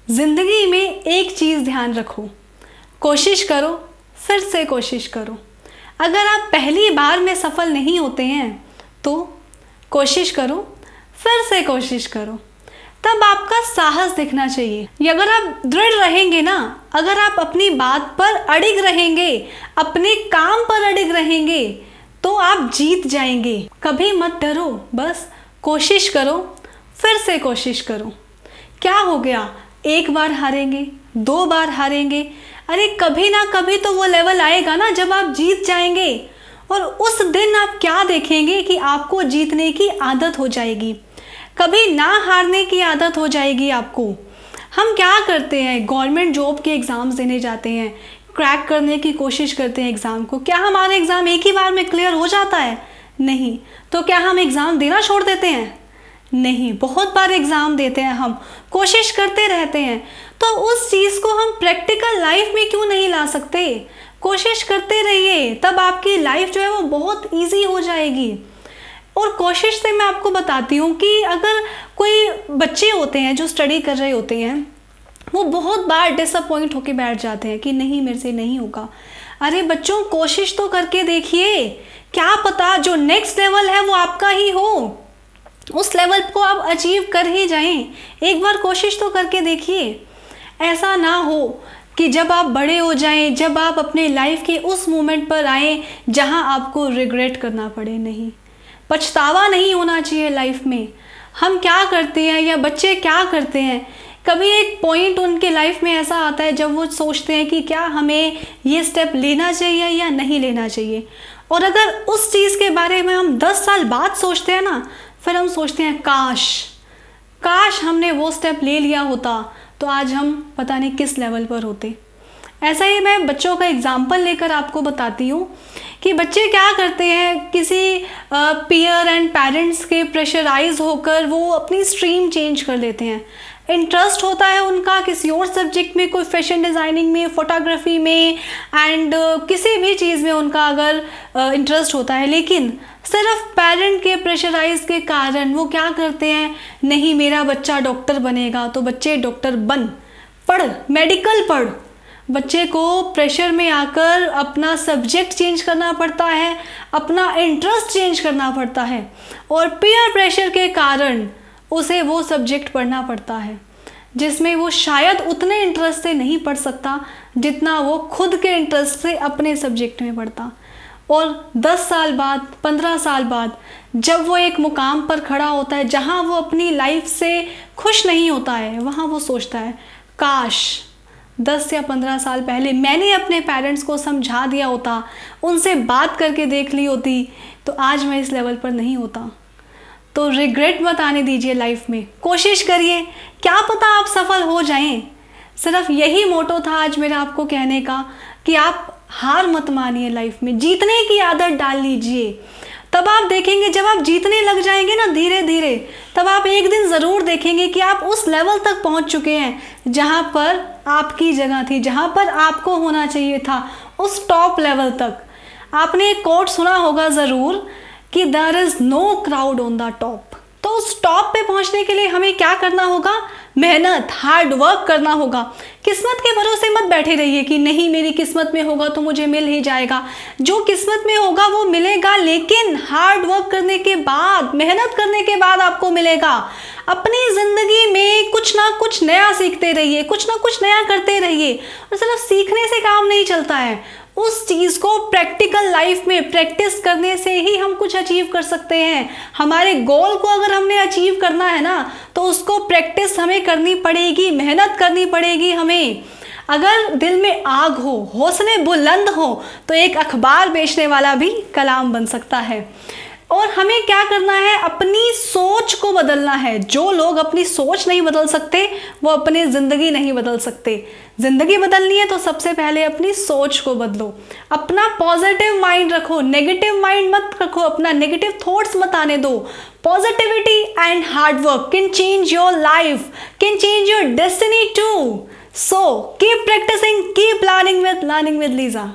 जिंदगी में एक चीज़ ध्यान रखो, कोशिश करो, फिर से कोशिश करो। अगर आप पहली बार में सफल नहीं होते हैं तो कोशिश करो, फिर से कोशिश करो। तब आपका साहस दिखना चाहिए। ये अगर आप दृढ़ रहेंगे ना, अगर आप अपनी बात पर अड़िग रहेंगे, अपने काम पर अड़िग रहेंगे, तो आप जीत जाएंगे। कभी मत डरो, बस कोशिश करो, फिर से कोशिश करो। क्या हो गया, एक बार हारेंगे, दो बार हारेंगे, अरे कभी ना कभी तो वो लेवल आएगा ना जब आप जीत जाएंगे। और उस दिन आप क्या देखेंगे कि आपको जीतने की आदत हो जाएगी, कभी ना हारने की आदत हो जाएगी आपको। हम क्या करते हैं, गवर्नमेंट जॉब के एग्ज़ाम्स देने जाते हैं, क्रैक करने की कोशिश करते हैं एग्ज़ाम को। क्या हमारा एग्ज़ाम एक ही बार में क्लियर हो जाता है? नहीं। तो क्या हम एग्ज़ाम देना छोड़ देते हैं? नहीं, बहुत बार एग्ज़ाम देते हैं, हम कोशिश करते रहते हैं। तो उस चीज़ को हम प्रैक्टिकल लाइफ में क्यों नहीं ला सकते? कोशिश करते रहिए, तब आपकी लाइफ जो है वो बहुत इजी हो जाएगी। और कोशिश से मैं आपको बताती हूँ कि अगर कोई बच्चे होते हैं जो स्टडी कर रहे होते हैं, वो बहुत बार डिसअपॉइंट होके बैठ जाते हैं कि नहीं, मेरे से नहीं होगा। अरे बच्चों, कोशिश तो करके देखिए, क्या पता जो नेक्स्ट लेवल है वो आपका ही हो, उस लेवल को आप अचीव कर ही जाएं। एक बार कोशिश तो करके देखिए। ऐसा ना हो कि जब आप बड़े हो जाएं, जब आप अपने लाइफ के उस मोमेंट पर आएँ जहां आपको रिग्रेट करना पड़े। नहीं, पछतावा नहीं होना चाहिए लाइफ में। हम क्या करते हैं या बच्चे क्या करते हैं, कभी एक पॉइंट उनके लाइफ में ऐसा आता है जब वो सोचते हैं कि क्या हमें ये स्टेप लेना चाहिए या नहीं लेना चाहिए। और अगर उस चीज़ के बारे में हम 10 साल बाद सोचते हैं ना, फिर हम सोचते हैं काश हमने वो स्टेप ले लिया होता तो आज हम पता नहीं किस लेवल पर होते। ऐसा ही मैं बच्चों का एग्जाम्पल लेकर आपको बताती हूँ कि बच्चे क्या करते हैं, किसी पीयर एंड पेरेंट्स के प्रेशराइज होकर वो अपनी स्ट्रीम चेंज कर लेते हैं। इंटरेस्ट होता है उनका किसी और सब्जेक्ट में, कोई फैशन डिज़ाइनिंग में, फोटोग्राफी में एंड किसी भी चीज़ में उनका अगर इंटरेस्ट होता है, लेकिन सिर्फ पेरेंट के प्रेशराइज के कारण वो क्या करते हैं, नहीं मेरा बच्चा डॉक्टर बनेगा तो बच्चे डॉक्टर पढ़, मेडिकल पढ़। बच्चे को प्रेशर में आकर अपना सब्जेक्ट चेंज करना पड़ता है, अपना इंटरेस्ट चेंज करना पड़ता है, और पीयर प्रेशर के कारण उसे वो सब्जेक्ट पढ़ना पड़ता है जिसमें वो शायद उतने इंटरेस्ट से नहीं पढ़ सकता जितना वो खुद के इंटरेस्ट से अपने सब्जेक्ट में पढ़ता। और 10 साल बाद, 15 साल बाद जब वो एक मुकाम पर खड़ा होता है जहाँ वो अपनी लाइफ से खुश नहीं होता है, वहाँ वो सोचता है काश 10 या 15 साल पहले मैंने अपने पेरेंट्स को समझा दिया होता, उनसे बात करके देख ली होती, तो आज मैं इस लेवल पर नहीं होता। तो रिग्रेट मत आने दीजिए लाइफ में, कोशिश करिए, क्या पता आप सफल हो जाएं। सिर्फ यही मोटो था आज मेरा आपको कहने का कि आप हार मत मानिए, लाइफ में जीतने की आदत डाल लीजिए। तब आप देखेंगे जब आप जीतने लग जाएंगे ना धीरे धीरे, तब आप एक दिन ज़रूर देखेंगे कि आप उस लेवल तक पहुंच चुके हैं जहां पर आपकी जगह थी, जहां पर आपको होना चाहिए था, उस टॉप लेवल तक। आपने एक कोट सुना होगा ज़रूर कि there is no crowd on the top. तो उस टॉप पे पहुंचने के लिए हमें क्या करना होगा, मेहनत, हार्ड वर्क करना होगा। किस्मत के भरोसे मत बैठे रहिए कि नहीं मेरी किस्मत में होगा तो मुझे मिल ही जाएगा। जो किस्मत में होगा वो मिलेगा, लेकिन हार्ड वर्क करने के बाद, मेहनत करने के बाद आपको मिलेगा। अपनी ज़िंदगी में कुछ ना कुछ नया सीखते रहिए, कुछ ना कुछ नया करते रहिए। और सिर्फ सीखने से काम नहीं चलता है, उस चीज़ को प्रैक्टिकल लाइफ में प्रैक्टिस करने से ही हम कुछ अचीव कर सकते हैं। हमारे गोल को अगर हमने अचीव करना है ना, तो उसको प्रैक्टिस हमें करनी पड़ेगी, मेहनत करनी पड़ेगी हमें। अगर दिल में आग हो, हौसले बुलंद हो, तो एक अखबार बेचने वाला भी कलाम बन सकता है। और हमें क्या करना है, अपनी सोच को बदलना है। जो लोग अपनी सोच नहीं बदल सकते वो अपनी ज़िंदगी नहीं बदल सकते। ज़िंदगी बदलनी है तो सबसे पहले अपनी सोच को बदलो, अपना पॉजिटिव माइंड रखो, नेगेटिव माइंड मत रखो, अपना नेगेटिव थॉट्स मत आने दो। Positivity and hard work can change your life, can change your destiny too. So keep practising, keep learning with Lisa.